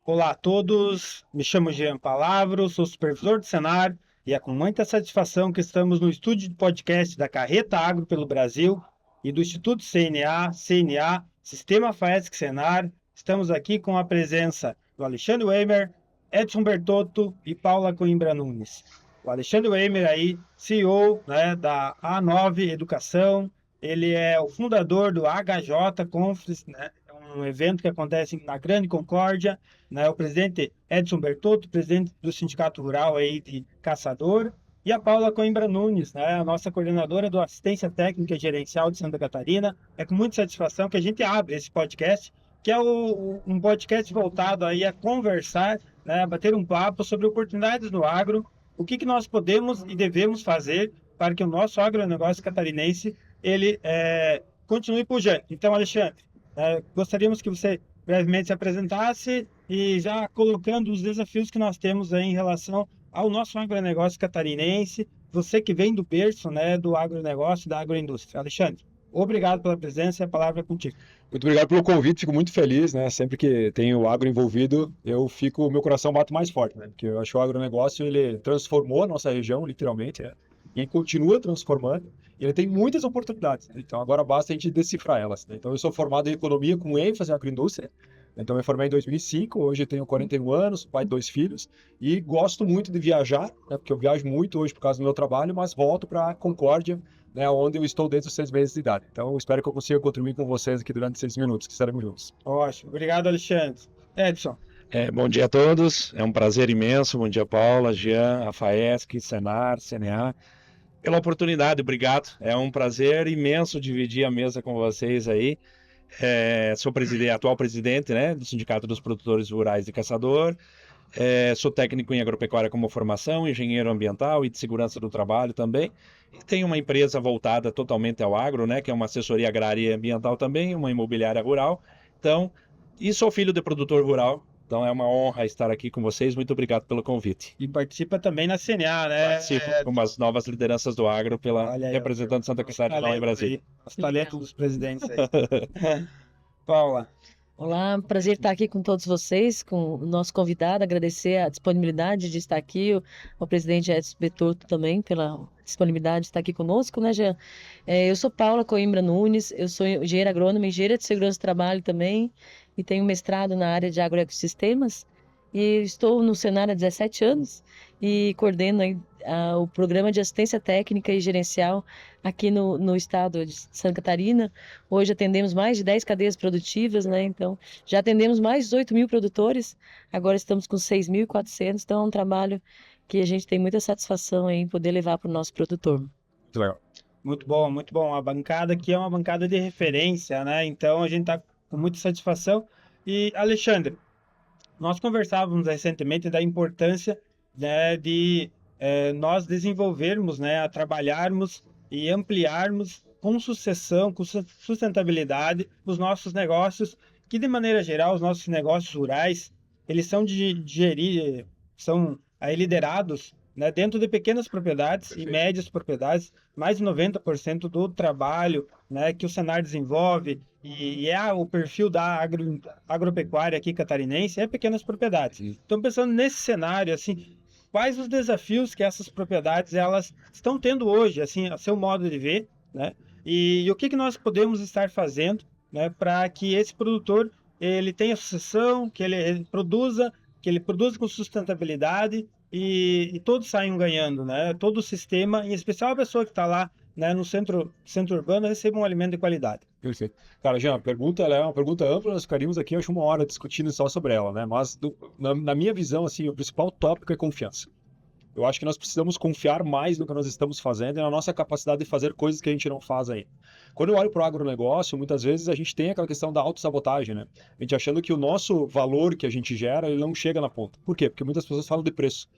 Olá a todos, me chamo Jean Palavro, sou supervisor do Senar e é com muita satisfação que estamos no estúdio de podcast da Carreta Agro pelo Brasil e do Instituto CNA, Sistema FAESC Senar. Estamos aqui com a presença do Alexandre Weimer, Edson Bertotto e Paula Coimbra Nunes. O Alexandre Weimer aí, CEO, né, da A9 Educação, ele é o fundador do HJ Conference, né, é um evento que acontece na Grande Concórdia, né, o presidente Edson Bertotto, presidente do Sindicato Rural aí de Caçador, e a Paula Coimbra Nunes, né, a nossa coordenadora do Assistência Técnica e Gerencial de Santa Catarina. É com muita satisfação que a gente abre esse podcast, que é um podcast voltado aí a conversar, né, a bater um papo sobre oportunidades no agro, o que nós podemos e devemos fazer para que o nosso agronegócio catarinense ele continue pujante. Então, Alexandre, gostaríamos que você brevemente se apresentasse e já colocando os desafios que nós temos aí em relação ao nosso agronegócio catarinense, você que vem do berço, né, do agronegócio, da agroindústria. Alexandre, obrigado pela presença e a palavra é contigo. Muito obrigado pelo convite, fico muito feliz, né? Sempre que tem o agro envolvido, meu coração bate mais forte, né? Porque eu acho que o agronegócio, ele transformou a nossa região, literalmente, né? E continua transformando, e ele tem muitas oportunidades, né? Então agora basta a gente decifrar elas, né? Então eu sou formado em economia com ênfase em agroindústria, então eu me formei em 2005, hoje eu tenho 41 anos, pai de 2 filhos, e gosto muito de viajar, né? Porque eu viajo muito hoje por causa do meu trabalho, mas volto para Concórdia, né, onde eu estou desde os 6 meses de idade. Então, eu espero que eu consiga contribuir com vocês aqui durante 6 minutos, que estaremos juntos. Ótimo, obrigado, Alexandre. Edson. Bom dia a todos, é um prazer imenso. Bom dia, Paula, Jean, a FAESC, Senar, CNA, pela oportunidade, obrigado. É um prazer imenso dividir a mesa com vocês aí. Sou atual presidente, né, do Sindicato dos Produtores Rurais de Caçador. Sou técnico em agropecuária como formação, engenheiro ambiental e de segurança do trabalho também. E tenho uma empresa voltada totalmente ao agro, né, que é uma assessoria agrária e ambiental também, uma imobiliária rural. Então, e sou filho de produtor rural. Então é uma honra estar aqui com vocês. Muito obrigado pelo convite. E participa também na CNA, né? Participo com as novas lideranças do agro representando Santa Catarina lá em Brasília. Os talentos dos presidentes aí. Paula. Olá, prazer estar aqui com todos vocês, com o nosso convidado, agradecer a disponibilidade de estar aqui, o presidente Edson Bertotto também pela disponibilidade de estar aqui conosco, né, Jean? Eu sou Paula Coimbra Nunes, eu sou engenheira agrônoma, engenheira de segurança do trabalho também, e tenho mestrado na área de agroecossistemas, e estou no Senar há 17 anos e coordeno aí, o programa de assistência técnica e gerencial aqui no estado de Santa Catarina. Hoje atendemos mais de 10 cadeias produtivas, né? Então, já atendemos mais de 18 mil produtores, agora estamos com 6.400, então é um trabalho que a gente tem muita satisfação em poder levar para o nosso produtor. Muito legal. Muito bom, muito bom. A bancada aqui é uma bancada de referência, né? Então, a gente está com muita satisfação. E, Alexandre, nós conversávamos recentemente da importância, né, de nós desenvolvermos, né, a trabalharmos e ampliarmos com sucessão, com sustentabilidade os nossos negócios, que de maneira geral os nossos negócios rurais, eles são são aí liderados, né, dentro de pequenas propriedades. Perfeito. E médias propriedades. Mais de 90% do trabalho, né, que o Senar desenvolve e o perfil da agropecuária aqui catarinense é pequenas propriedades. Então, pensando nesse cenário, assim, quais os desafios que essas propriedades elas estão tendo hoje, assim, a seu modo de ver, né? E o que nós podemos estar fazendo, né, para que esse produtor ele tenha sucessão, que ele produza com sustentabilidade e todos saiam ganhando, né? Todo o sistema, em especial a pessoa que está lá, né, no centro urbano, receba um alimento de qualidade. Perfeito. Cara, Jean, ela é uma pergunta ampla, nós ficaríamos aqui, acho, uma hora discutindo só sobre ela, né? Mas, na minha visão, assim, o principal tópico é confiança. Eu acho que nós precisamos confiar mais no que nós estamos fazendo e na nossa capacidade de fazer coisas que a gente não faz ainda. Quando eu olho para o agronegócio, muitas vezes a gente tem aquela questão da autossabotagem, né? A gente achando que o nosso valor que a gente gera, ele não chega na ponta. Por quê? Porque muitas pessoas falam de preço.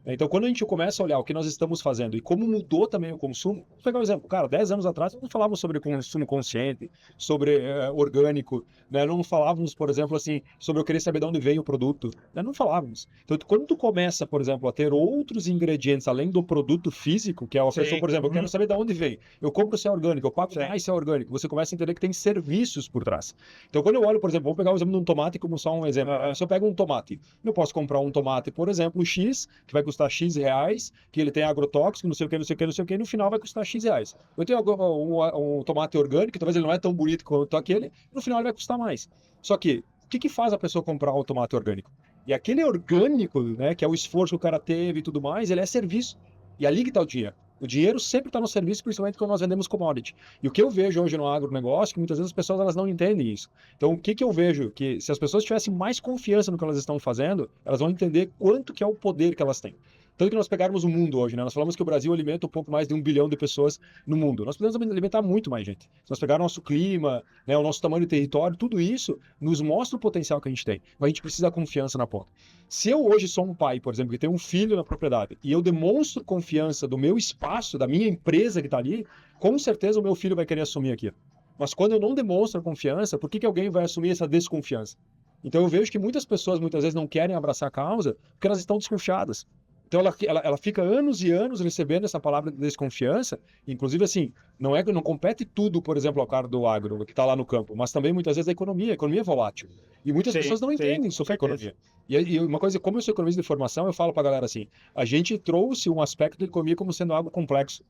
Então, quando a gente começa a olhar o que nós estamos fazendo e como mudou também o consumo, vou pegar um exemplo, cara, 10 anos atrás não falávamos sobre consumo consciente, sobre orgânico, né? Não falávamos, por exemplo, assim, sobre eu querer saber de onde vem o produto, né? Não falávamos. Então, quando tu começa, por exemplo, a ter outros ingredientes além do produto físico, que é uma Sim. pessoa, por exemplo, eu quero saber de onde vem, eu compro se é orgânico, eu pago Sim. mais se é orgânico, você começa a entender que tem serviços por trás. Então, quando eu olho, por exemplo, vamos pegar o exemplo de um tomate como só um exemplo. Se eu pego um tomate, eu posso comprar um tomate, por exemplo, X, que vai custar X reais, que ele tem agrotóxico, não sei o que, não sei o que, não sei o que, e no final vai custar X reais. Eu tenho um tomate orgânico, talvez ele não é tão bonito quanto aquele, no final ele vai custar mais. Só que, o que faz a pessoa comprar um tomate orgânico? E aquele orgânico, né, que é o esforço que o cara teve e tudo mais, ele é serviço. E ali que está o dinheiro. O dinheiro sempre está no serviço, principalmente quando nós vendemos commodity. E o que eu vejo hoje no agronegócio, que muitas vezes as pessoas elas não entendem isso. Então, o que eu vejo? Que se as pessoas tivessem mais confiança no que elas estão fazendo, elas vão entender quanto que é o poder que elas têm. Tanto que nós pegarmos o mundo hoje, né? Nós falamos que o Brasil alimenta um pouco mais de 1 bilhão de pessoas no mundo. Nós podemos alimentar muito mais gente. Se nós pegarmos o nosso clima, né, o nosso tamanho de território, tudo isso nos mostra o potencial que a gente tem. Mas a gente precisa da confiança na ponta. Se eu hoje sou um pai, por exemplo, que tem um filho na propriedade, e eu demonstro confiança do meu espaço, da minha empresa que está ali, com certeza o meu filho vai querer assumir aquilo. Mas quando eu não demonstro confiança, por que alguém vai assumir essa desconfiança? Então eu vejo que muitas pessoas muitas vezes não querem abraçar a causa porque elas estão desconfiadas. Então ela fica anos e anos recebendo essa palavra de desconfiança, inclusive assim, não compete tudo, por exemplo, ao cara do agro, que está lá no campo, mas também muitas vezes a economia é volátil. E muitas pessoas não entendem sobre a economia. E uma coisa, como eu sou economista de formação, eu falo para a galera assim, a gente trouxe um aspecto da economia como sendo algo complexo,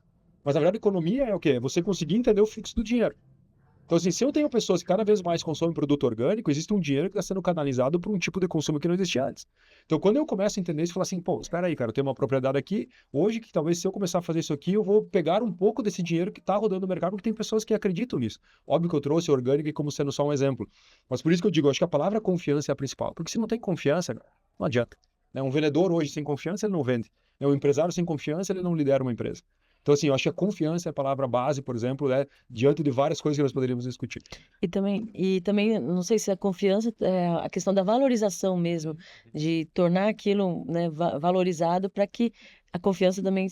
mas na verdade a economia é o quê? Você conseguir entender o fluxo do dinheiro. Então, assim, se eu tenho pessoas que cada vez mais consomem produto orgânico, existe um dinheiro que está sendo canalizado para um tipo de consumo que não existia antes. Então, quando eu começo a entender isso, eu falo assim, pô, espera aí, cara, eu tenho uma propriedade aqui, hoje que talvez se eu começar a fazer isso aqui, eu vou pegar um pouco desse dinheiro que está rodando no mercado, porque tem pessoas que acreditam nisso. Óbvio que eu trouxe orgânico como sendo só um exemplo. Mas por isso que eu digo, eu acho que a palavra confiança é a principal. Porque se não tem confiança, não adianta. Né? Um vendedor hoje sem confiança, ele não vende. Um empresário sem confiança, ele não lidera uma empresa. Então, assim, eu acho que a confiança é a palavra base, por exemplo, né, diante de várias coisas que nós poderíamos discutir. E também, não sei se a confiança é a questão da valorização mesmo, de tornar aquilo, né, valorizado para que a confiança também,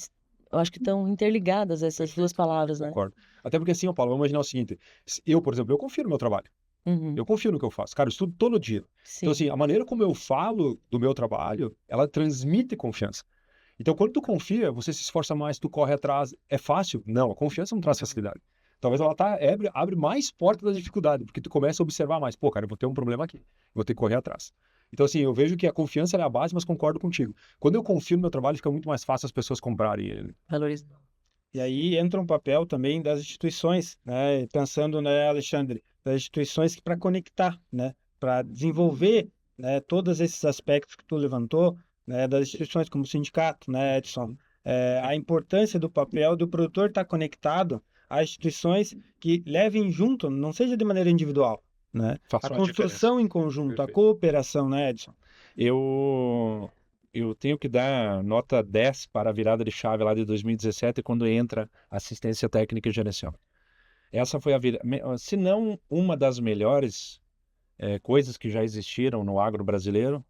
eu acho que estão interligadas essas duas palavras, né? Concordo. Até porque assim, Paulo, vamos imaginar o seguinte, eu, por exemplo, eu confio no meu trabalho. Uhum, Eu confio no que eu faço. Cara, eu estudo todo dia. sim. Então, assim, a maneira como eu falo do meu trabalho, ela transmite confiança. Então, quando tu confia, você se esforça mais, tu corre atrás. É fácil? Não, a confiança não traz facilidade. Talvez ela abre mais portas da dificuldade, porque tu começa a observar mais. Pô, cara, eu vou ter um problema aqui, vou ter que correr atrás. Então, assim, eu vejo que a confiança é a base, mas concordo contigo. Quando eu confio no meu trabalho, fica muito mais fácil as pessoas comprarem ele. Valoriza. E aí entra um papel também das instituições, né? Pensando, né, Alexandre, das instituições para conectar, né? Para desenvolver, né, todos esses aspectos que tu levantou, né, das instituições como o sindicato, né, Edson? A importância do papel do produtor estar conectado a instituições que levem junto, não seja de maneira individual, né? Faça A uma construção em conjunto, a Perfeito. cooperação, né, Edson? Eu tenho que dar nota 10 para a virada de chave lá de 2017, quando entra assistência técnica e gerencial. Essa foi se não uma das melhores coisas que já existiram no agro brasileiro.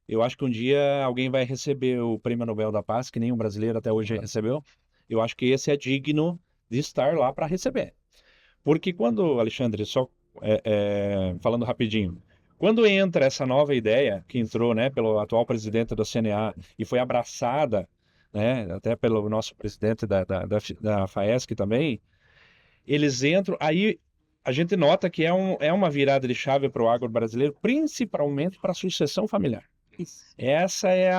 Eu acho que um dia alguém vai receber o Prêmio Nobel da Paz, que nenhum brasileiro até hoje recebeu. Eu acho que esse é digno de estar lá para receber. Porque quando, Alexandre, só falando rapidinho, quando entra essa nova ideia, que entrou, né, pelo atual presidente da CNA e foi abraçada, né, até pelo nosso presidente da FAESC também, eles entram, aí a gente nota que é uma virada de chave para o agro brasileiro, principalmente para a sucessão familiar. Isso. Essa é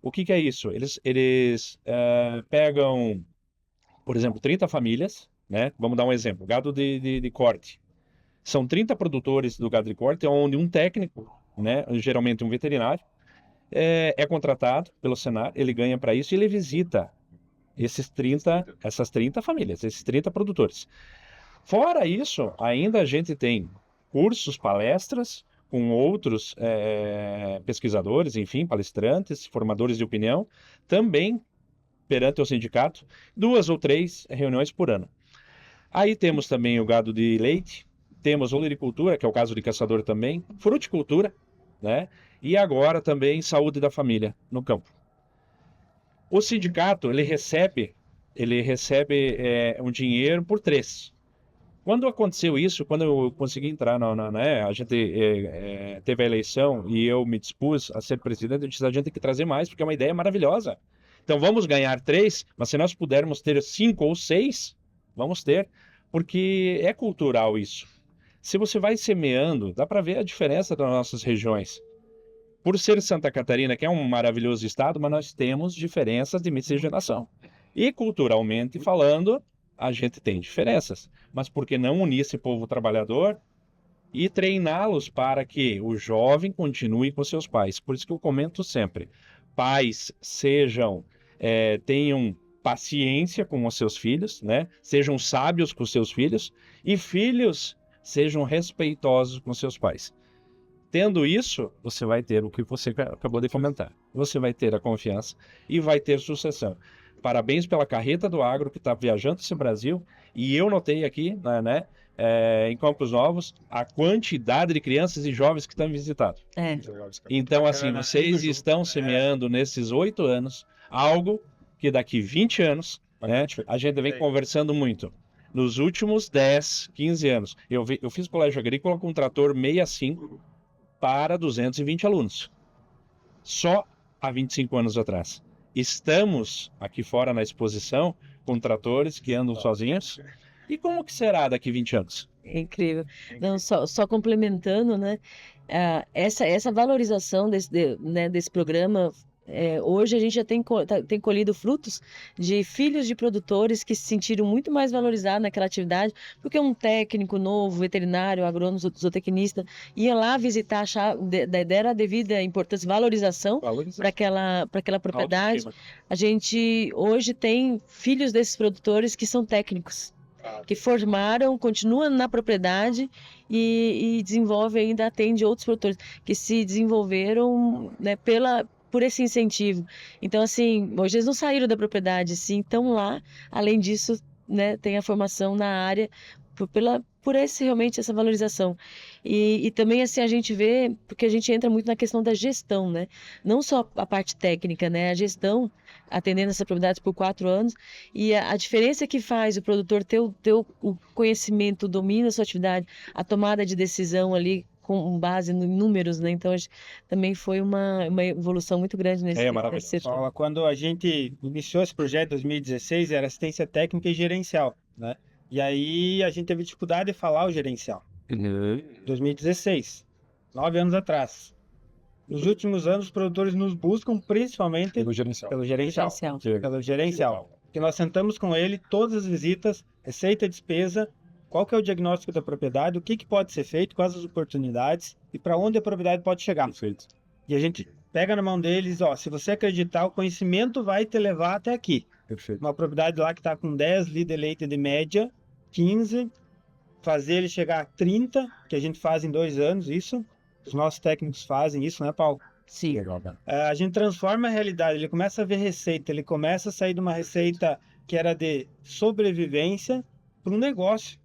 o que é isso? Eles pegam, por exemplo, 30 famílias, né? Vamos dar um exemplo, gado de corte. São 30 produtores do gado de corte, onde um técnico, né, geralmente um veterinário, é contratado pelo Senar, ele ganha para isso e ele visita essas 30 famílias, esses 30 produtores. Fora isso, ainda a gente tem cursos, palestras com outros pesquisadores, enfim, palestrantes, formadores de opinião, também perante o sindicato, 2 ou 3 reuniões por ano. Aí temos também o gado de leite, temos olericultura, que é o caso de caçador também, fruticultura, né? E agora também saúde da família no campo. O sindicato, ele recebe um dinheiro por 3. Quando aconteceu isso, quando eu consegui entrar, né, a gente teve a eleição e eu me dispus a ser presidente, eu disse, a gente tem que trazer mais, porque é uma ideia maravilhosa. Então vamos ganhar 3, mas se nós pudermos ter 5 ou 6, vamos ter, porque é cultural isso. Se você vai semeando, dá para ver a diferença das nossas regiões. Por ser Santa Catarina, que é um maravilhoso estado, mas nós temos diferenças de miscigenação. E culturalmente falando, a gente tem diferenças. Mas por que não unir esse povo trabalhador e treiná-los para que o jovem continue com seus pais? Por isso que eu comento sempre, pais tenham paciência com os seus filhos, né? Sejam sábios com os seus filhos, e filhos sejam respeitosos com seus pais. Tendo isso, você vai ter o que você acabou de comentar. Você vai ter a confiança e vai ter sucessão. Parabéns pela carreta do agro que está viajando esse Brasil. E eu notei aqui, né, em Campos Novos, a quantidade de crianças e jovens que estão visitando. Então, assim, vocês estão semeando nesses 8 anos algo que daqui 20 anos, né, a gente vem conversando muito. Nos últimos 10, 15 anos, eu fiz colégio agrícola com um trator 65 para 220 alunos. Só há 25 anos atrás. Estamos aqui fora na exposição com tratores que andam sozinhos. E como que será daqui 20 anos? É incrível. Não, só complementando, né? Essa valorização desse programa, hoje a gente já tem colhido frutos de filhos de produtores que se sentiram muito mais valorizados naquela atividade, porque um técnico novo, veterinário, agrônomo, zootecnista, ia lá visitar, dar a devida importância, valorização para aquela propriedade. A gente hoje tem filhos desses produtores que são técnicos, que formaram, continuam na propriedade e desenvolvem, ainda atende outros produtores que se desenvolveram, né, por esse incentivo. Então, assim, hoje eles não saíram da propriedade, sim, estão lá. Além disso, né, tem a formação na área realmente essa valorização. E também, assim, a gente vê, porque a gente entra muito na questão da gestão, né? Não só a parte técnica, né? A gestão, atendendo essa propriedade por 4 anos, e a diferença que faz o produtor ter o conhecimento, o domínio da sua atividade, a tomada de decisão ali, com base em números, né? Então, também foi uma evolução muito grande nesse setor. Paula, quando a gente iniciou esse projeto em 2016, era assistência técnica e gerencial, né? E aí a gente teve dificuldade de falar o gerencial. 2016, 9 anos atrás. Nos últimos anos, os produtores nos buscam principalmente pelo gerencial. Porque nós sentamos com ele todas as visitas, receita e despesa, qual que é o diagnóstico da propriedade, o que pode ser feito, quais as oportunidades e para onde a propriedade pode chegar. Perfeito. E a gente pega na mão deles, se você acreditar, o conhecimento vai te levar até aqui. Perfeito. Uma propriedade lá que está com 10 litros de leite de média, 15, fazer ele chegar a 30, que a gente faz em 2 anos, isso. Os nossos técnicos fazem isso, né, Paulo? Sim. A gente transforma a realidade, ele começa a ver receita, ele começa a sair de uma receita que era de sobrevivência para um negócio.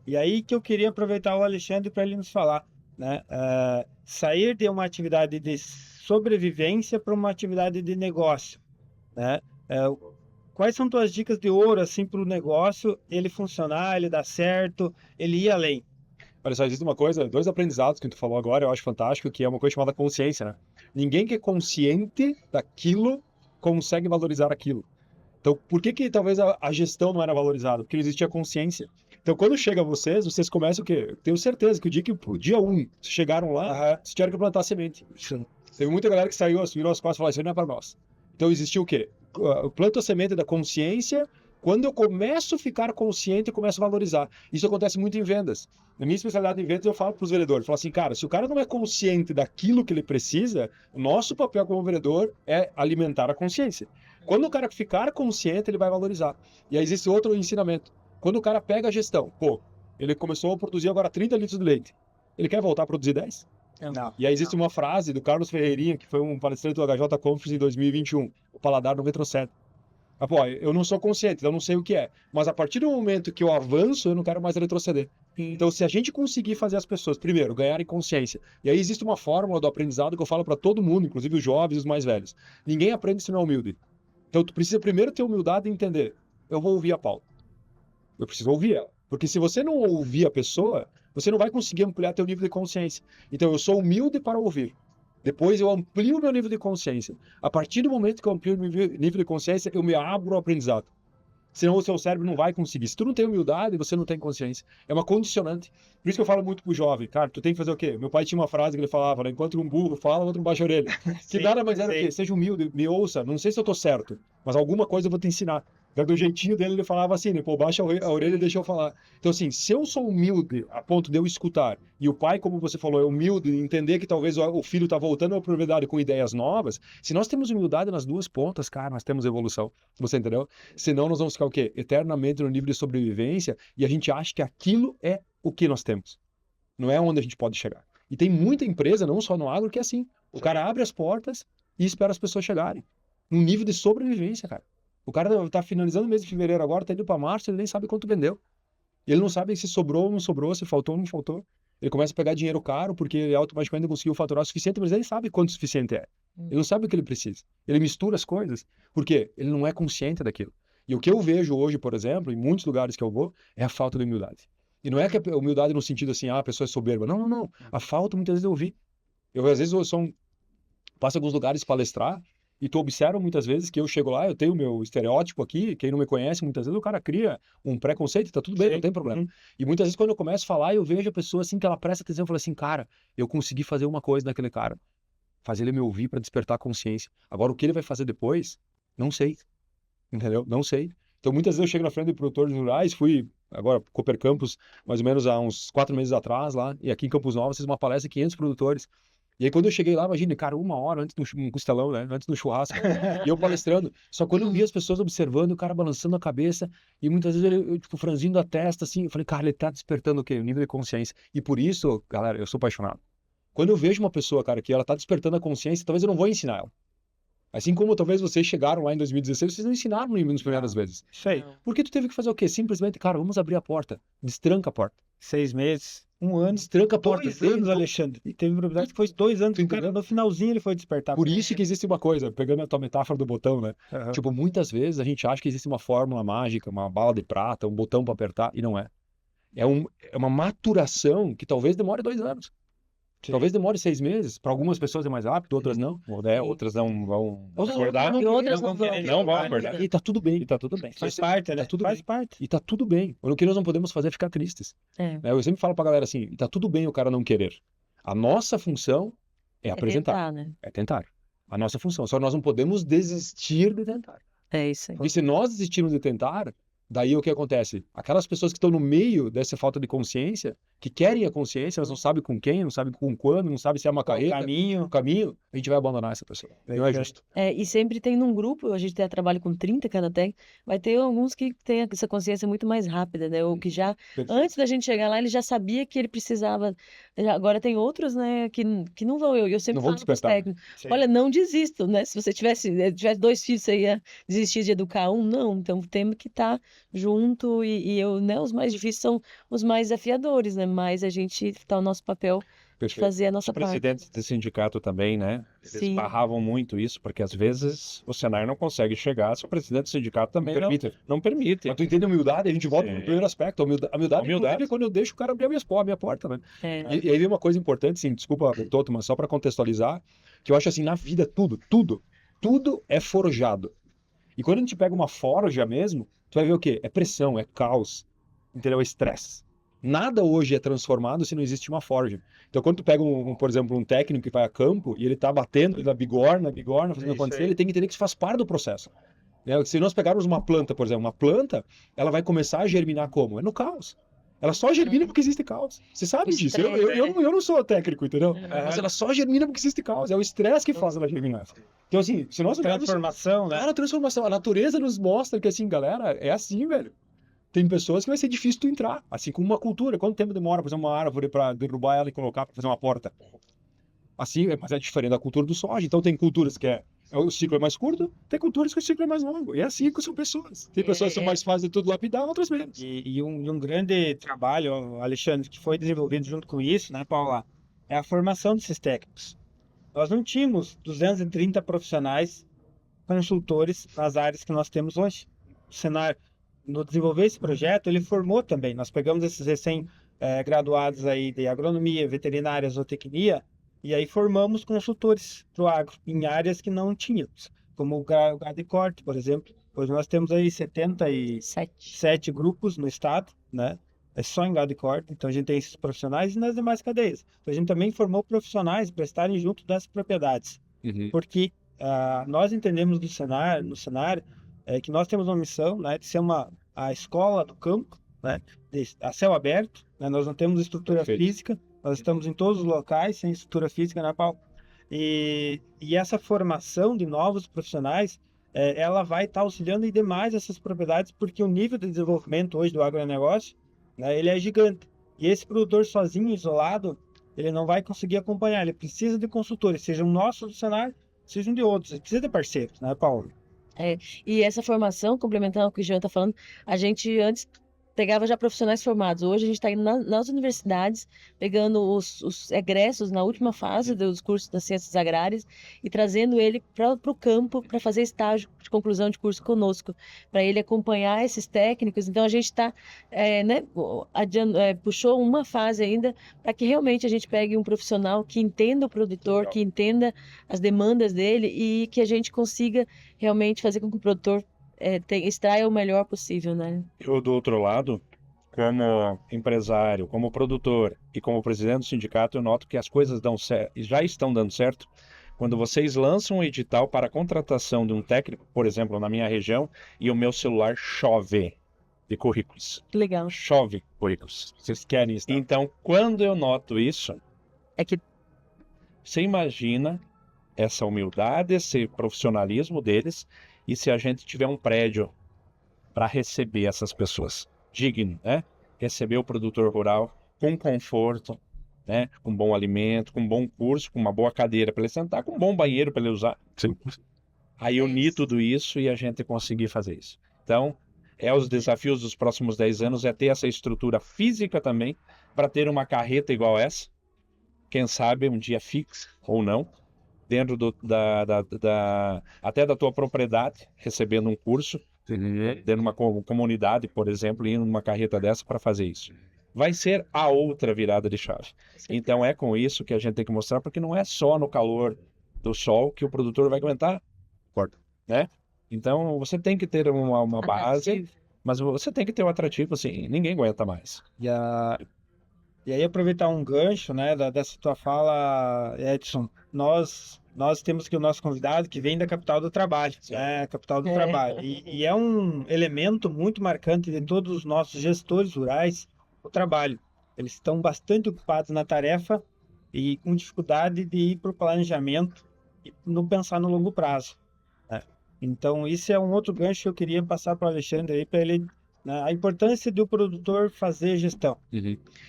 E aí que eu queria aproveitar o Alexandre para ele nos falar, né? Sair de uma atividade de sobrevivência para uma atividade de negócio, né? Quais são tuas dicas de ouro assim para o negócio, ele funcionar, ele dar certo, ele ir além? Olha só, existe uma coisa, 2 aprendizados que tu falou agora, eu acho fantástico, que é uma coisa chamada consciência, né? Ninguém que é consciente daquilo consegue valorizar aquilo. Então, por que talvez a gestão não era valorizada? Porque não existia consciência. Então, quando chega vocês começam o quê? Eu tenho certeza que dia 1, vocês chegaram lá, vocês tiveram que plantar semente. Sim. Teve muita galera que saiu, virou as costas e falou, isso não é para nós. Então, existiu o quê? Eu planto a semente da consciência. Quando eu começo a ficar consciente, eu começo a valorizar. Isso acontece muito em vendas. Na minha especialidade em vendas, eu falo para os vendedores, eu falo assim, cara, se o cara não é consciente daquilo que ele precisa, o nosso papel como vendedor é alimentar a consciência. Quando o cara ficar consciente, ele vai valorizar. E aí existe outro ensinamento. Quando o cara pega a gestão, ele começou a produzir agora 30 litros de leite. Ele quer voltar a produzir 10? Não. E aí existe uma frase do Carlos Ferreirinha, que foi um palestrante do HJ Conference em 2021. O paladar não retrocede. Eu não sou consciente, eu não sei o que é. Mas a partir do momento que eu avanço, eu não quero mais retroceder. Então, se a gente conseguir fazer as pessoas, primeiro, ganharem consciência. E aí existe uma fórmula do aprendizado que eu falo para todo mundo, inclusive os jovens e os mais velhos. Ninguém aprende se não é humilde. Então, tu precisa primeiro ter humildade e entender. Eu vou ouvir a Paula. Eu preciso ouvir ela. Porque se você não ouvir a pessoa, você não vai conseguir ampliar teu nível de consciência. Então, eu sou humilde para ouvir. Depois eu amplio o meu nível de consciência. A partir do momento que eu amplio o meu nível de consciência, eu me abro ao aprendizado. Senão o seu cérebro não vai conseguir. Se tu não tem humildade, você não tem consciência. É uma condicionante. Por isso que eu falo muito pro jovem. Cara, tu tem que fazer o quê? Meu pai tinha uma frase que ele falava, né? Enquanto um burro fala, o outro baixa a orelha. Que nada mais era o quê? Seja humilde, me ouça. Não sei se eu tô certo, mas alguma coisa eu vou te ensinar. Do jeitinho dele, ele falava assim, né? Pô, baixa a orelha e deixa eu falar. Então, assim, se eu sou humilde a ponto de eu escutar, e o pai, como você falou, é humilde, entender que talvez o filho tá voltando à propriedade com ideias novas, se nós temos humildade nas duas pontas, cara, nós temos evolução. Você entendeu? Senão nós vamos ficar o quê? Eternamente no nível de sobrevivência, e a gente acha que aquilo é o que nós temos. Não é onde a gente pode chegar. E tem muita empresa, não só no agro, que é assim. O cara abre as portas e espera as pessoas chegarem. Num nível de sobrevivência, cara. O cara tá finalizando o mês de fevereiro agora, tá indo para março, ele nem sabe quanto vendeu. Ele não sabe se sobrou ou não sobrou, se faltou ou não faltou. Ele começa a pegar dinheiro caro porque ele automaticamente conseguiu faturar o suficiente, mas ele nem sabe quanto o suficiente é. Ele não sabe o que ele precisa. Ele mistura as coisas. Por quê? Ele não é consciente daquilo. E o que eu vejo hoje, por exemplo, em muitos lugares que eu vou, é a falta de humildade. E não é que a humildade no sentido assim, a pessoa é soberba. Não, não, não. A falta muitas vezes eu ouvi. Às vezes passo em alguns lugares palestrar, e tu observa muitas vezes que eu chego lá, eu tenho o meu estereótipo aqui, quem não me conhece, muitas vezes o cara cria um preconceito, tá tudo bem, não tem problema. E muitas vezes quando eu começo a falar, eu vejo a pessoa assim, que ela presta atenção, eu falo assim, cara, eu consegui fazer uma coisa naquele cara, fazer ele me ouvir para despertar a consciência. Agora, o que ele vai fazer depois, não sei, entendeu? Não sei. Então, muitas vezes eu chego na frente de produtores rurais, fui agora, Cooper Campus, mais ou menos há uns 4 meses atrás lá, e aqui em Campos Novos, fiz uma palestra de 500 produtores. E aí, quando eu cheguei lá, imagina, cara, 1 hora antes do costelão, né? Antes do churrasco, e eu palestrando. Só quando eu vi as pessoas observando, o cara balançando a cabeça, e muitas vezes eu tipo, franzindo a testa, assim, eu falei, cara, ele tá despertando o quê? O nível de consciência. E por isso, galera, eu sou apaixonado. Quando eu vejo uma pessoa, cara, que ela tá despertando a consciência, talvez eu não vou ensinar ela. Assim como talvez vocês chegaram lá em 2016, vocês não ensinaram nas primeiras vezes. Isso aí. Porque tu teve que fazer o quê? Simplesmente, cara, vamos abrir a porta. Destranca a porta. 6 meses, 1 ano. Destranca a porta. 2 anos, Alexandre. E teve propriedade que foi 2 anos. O cara, no finalzinho, ele foi despertar. Por isso que existe uma coisa, pegando a tua metáfora do botão, né? Uhum. Tipo, muitas vezes a gente acha que existe uma fórmula mágica, uma bala de prata, um botão para apertar, e não é. É uma maturação que talvez demore 2 anos. Sim. Talvez demore 6 meses. Para algumas pessoas é mais rápido, outras não. Outras não vão Outras acordar. E outras não não vão vão. querer. Não vão acordar. E tá tudo bem. E tá tudo bem. Faz parte, né? Tá tudo Faz bem. parte. E tá tudo bem. O que nós não podemos fazer é ficar tristes. É. Eu sempre falo pra galera assim, tá tudo bem o cara não querer. A nossa função é apresentar, tentar, né? é tentar. A nossa função. Só nós não podemos desistir de tentar. É isso aí. Porque se nós desistirmos de tentar, daí o que acontece? Aquelas pessoas que estão no meio dessa falta de consciência, que querem a consciência, elas não sabem com quem, não sabem com quando, não sabem se é uma O carreira, caminho. um caminho, a gente vai abandonar essa pessoa. Não é justo. E sempre tem num grupo, a gente tem trabalho com 30 Canatec, vai ter alguns que têm essa consciência muito mais rápida, né? Ou que já, antes da gente chegar lá, ele já sabia que ele precisava. Agora tem outros, né, que não vão. Eu sempre Não vão falo pros despertar. técnicos, Sim. olha, não desistam, né? Se você tivesse 2 filhos, você ia desistir de educar um? Não. Então temos que estar junto né, os mais difíceis são os mais desafiadores, né? Mas a gente tá o nosso papel de Perfeito. fazer a Os nossa parte. presidentes de sindicato também, né? Eles Sim. barravam muito isso, porque às vezes o Senar não consegue chegar se o presidente do sindicato também não permite. Mas tu entende a humildade? A gente volta Sim. pro primeiro aspecto. A humildade inclusive, é quando eu deixo o cara abrir a minha porta, né? É. E aí vem uma coisa importante, assim, desculpa, Toto, mas só para contextualizar, que eu acho assim, na vida, tudo é forjado. E quando a gente pega uma forja mesmo, tu vai ver o quê? É pressão, é caos, entendeu? É estresse. Nada hoje é transformado se não existe uma forja. Então, quando tu pega, por exemplo, um técnico que vai a campo e ele tá batendo, ele dá bigorna, fazendo Isso acontecer, aí. ele tem que entender que isso faz parte do processo. Se nós pegarmos uma planta, por exemplo, uma planta, ela vai começar a germinar como? É no caos. Ela só germina porque existe caos. Você sabe disso. Eu não sou técnico, entendeu? Mas ela só germina porque existe caos. É o estresse que faz ela germinar. Então, assim, se nós olharmos... Transformação, né? Cara, transformação. A natureza nos mostra que, assim, galera, é assim, velho. Tem pessoas que vai ser difícil tu entrar. Assim como uma cultura. Quanto tempo demora pra fazer uma árvore, pra derrubar ela e colocar pra fazer uma porta? Assim, mas é diferente da cultura do soja. Então, tem culturas que o ciclo é mais curto, tem culturas que o ciclo é mais longo. E é assim que são pessoas. Tem pessoas que são mais fáceis de tudo lapidar, outras menos. E um grande trabalho, Alexandre, que foi desenvolvido junto com isso, né, Paula, é a formação desses técnicos. Nós não tínhamos 230 profissionais consultores nas áreas que nós temos hoje. O Senar, no desenvolver esse projeto, ele formou também. Nós pegamos esses recém-graduados aí de agronomia, veterinária, zootecnia, e aí formamos consultores para o agro em áreas que não tínhamos, como o gado de corte, por exemplo. Hoje nós temos aí 77 grupos no estado, né? É só em gado de corte, então a gente tem esses profissionais e nas demais cadeias. Então, a gente também formou profissionais para estarem junto das propriedades, porque nós entendemos no Senar, que nós temos uma missão, né, de ser a escola do campo, né, a céu aberto, né, nós não temos estrutura física, nós estamos em todos os locais sem estrutura física, né, Paulo? E essa formação de novos profissionais, ela vai estar auxiliando e demais essas propriedades, porque o nível de desenvolvimento hoje do agronegócio, né, ele é gigante. E esse produtor sozinho, isolado, ele não vai conseguir acompanhar. Ele precisa de consultores, sejam nossos do Senar, sejam de outros. Ele precisa de parceiros, né, Paulo? E essa formação, complementando o que o Jean está falando, a gente antes pegava já profissionais formados. Hoje a gente está indo nas universidades, pegando os egressos na última fase dos cursos das ciências agrárias e trazendo ele para o campo para fazer estágio de conclusão de curso conosco, para ele acompanhar esses técnicos. Então a gente está, puxou uma fase ainda para que realmente a gente pegue um profissional que entenda o produtor, que entenda as demandas dele e que a gente consiga realmente fazer com que o produtor extraia o melhor possível, né? Eu, do outro lado, como empresário, como produtor e como presidente do sindicato, eu noto que as coisas dão certo, e já estão dando certo, quando vocês lançam um edital para a contratação de um técnico, por exemplo, na minha região, e o meu celular chove de currículos. Legal. Chove currículos. Vocês querem isso? Então, quando eu noto isso, É que você imagina essa humildade, esse profissionalismo deles, e se a gente tiver um prédio para receber essas pessoas, digno, né? Receber o produtor rural com conforto, né? Com bom alimento, com bom curso, com uma boa cadeira para ele sentar, com um bom banheiro para ele usar. Sim. Aí unir tudo isso e a gente conseguir fazer isso. Então, os desafios dos próximos 10 anos é ter essa estrutura física também para ter uma carreta igual essa, quem sabe um dia fixa ou não, dentro até da tua propriedade, recebendo um curso, dentro de uma comunidade, por exemplo, indo numa carreta dessa para fazer isso. Vai ser a outra virada de chave. Então é com isso que a gente tem que mostrar, porque não é só no calor do sol que o produtor vai aguentar, né? Então você tem que ter uma base, mas você tem que ter um atrativo, assim, ninguém aguenta mais. E aí aproveitar um gancho, né, dessa tua fala, Edson, nós temos aqui o nosso convidado que vem da capital do trabalho, né, capital do trabalho, e é um elemento muito marcante de todos os nossos gestores rurais, o trabalho. Eles estão bastante ocupados na tarefa e com dificuldade de ir para o planejamento e não pensar no longo prazo, né? Então, isso é um outro gancho que eu queria passar para o Alexandre aí, para ele, né, a importância do produtor fazer gestão.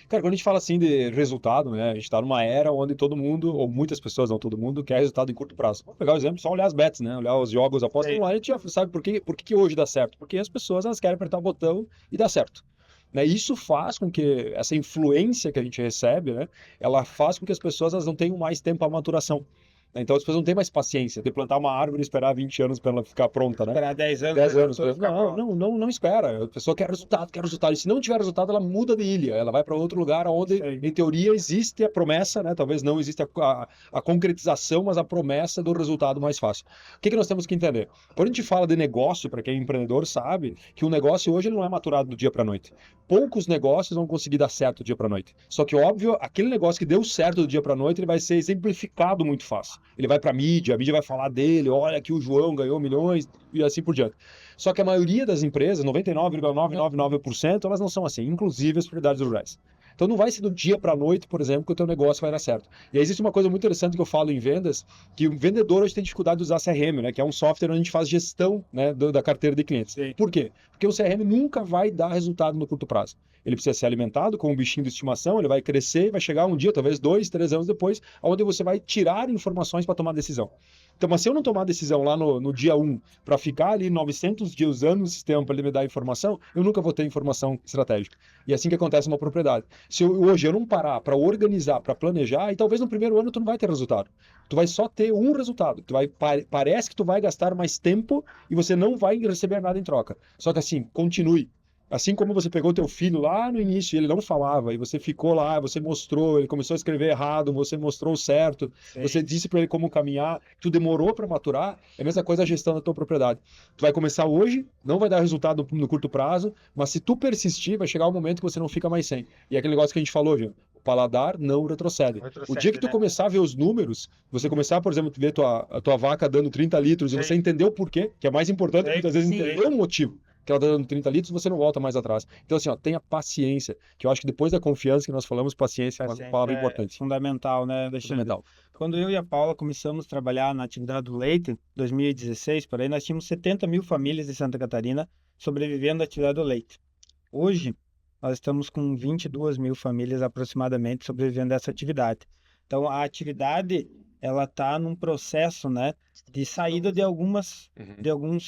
Cara, quando a gente fala assim de resultado, né, a gente está numa era onde todo mundo, ou muitas pessoas, não todo mundo, quer resultado em curto prazo. Vamos pegar o exemplo, só olhar as bets, né, olhar os jogos, apostas lá, a gente já sabe por que hoje dá certo. Porque as pessoas, elas querem apertar o botão e dá certo. Né, isso faz com que essa influência que a gente recebe, né, ela faz com que as pessoas elas não tenham mais tempo à maturação. Então as pessoas não têm mais paciência de plantar uma árvore e esperar 20 anos para ela ficar pronta, né? Esperar 10 anos. 10 anos. Não espera. A pessoa quer resultado. E se não tiver resultado, ela muda de ilha. Ela vai para outro lugar onde, em teoria, existe a promessa, né? Talvez não exista a concretização, mas a promessa do resultado mais fácil. O que nós temos que entender? Quando a gente fala de negócio, para quem é empreendedor sabe que o negócio hoje ele não é maturado do dia para a noite. Poucos negócios vão conseguir dar certo do dia para a noite. Só que, óbvio, aquele negócio que deu certo do dia para a noite, ele vai ser exemplificado muito fácil. Ele vai para a mídia vai falar dele, olha que o João ganhou milhões e assim por diante. Só que a maioria das empresas, 99,999%, elas não são assim, inclusive as propriedades rurais. Então não vai ser do dia para a noite, por exemplo, que o teu negócio vai dar certo. E aí existe uma coisa muito interessante que eu falo em vendas, que o vendedor hoje tem dificuldade de usar CRM, né, que é um software onde a gente faz gestão, né, da carteira de clientes. Sim. Por quê? Porque o CRM nunca vai dar resultado no curto prazo. Ele precisa ser alimentado com um bichinho de estimação, ele vai crescer, vai chegar um dia, talvez 2, 3 anos depois, onde você vai tirar informações para tomar decisão. Então, mas se eu não tomar a decisão lá no dia 1 para ficar ali 900 dias usando o sistema para ele me dar informação, eu nunca vou ter informação estratégica. E é assim que acontece numa propriedade. Se hoje eu não parar para organizar, para planejar, e talvez no primeiro ano tu não vai ter resultado. Tu vai só ter um resultado. Parece que tu vai gastar mais tempo e você não vai receber nada em troca. Só que assim, continue. Assim como você pegou teu filho lá no início, ele não falava, e você ficou lá, você mostrou, ele começou a escrever errado, você mostrou o certo, você disse para ele como caminhar, tu demorou para maturar, é a mesma coisa a gestão da tua propriedade. Tu vai começar hoje, não vai dar resultado no curto prazo, mas se tu persistir, vai chegar um momento que você não fica mais sem. E é aquele negócio que a gente falou, viu? O paladar não retrocede. O dia que tu começar a ver os números, você começar, por exemplo, ver a tua vaca dando 30 litros e você entender o porquê, que é mais importante, muitas vezes entender o motivo que ela está dando 30 litros, você não volta mais atrás. Então, assim, ó, tenha paciência, que eu acho que depois da confiança que nós falamos, paciência é uma palavra importante. Fundamental, né, Alexandre? Fundamental. Quando eu e a Paula começamos a trabalhar na atividade do leite, em 2016, por aí, nós tínhamos 70 mil famílias de Santa Catarina sobrevivendo à atividade do leite. Hoje, nós estamos com 22 mil famílias aproximadamente sobrevivendo a essa atividade. Então, a atividade, ela está num processo, né, de saída de alguns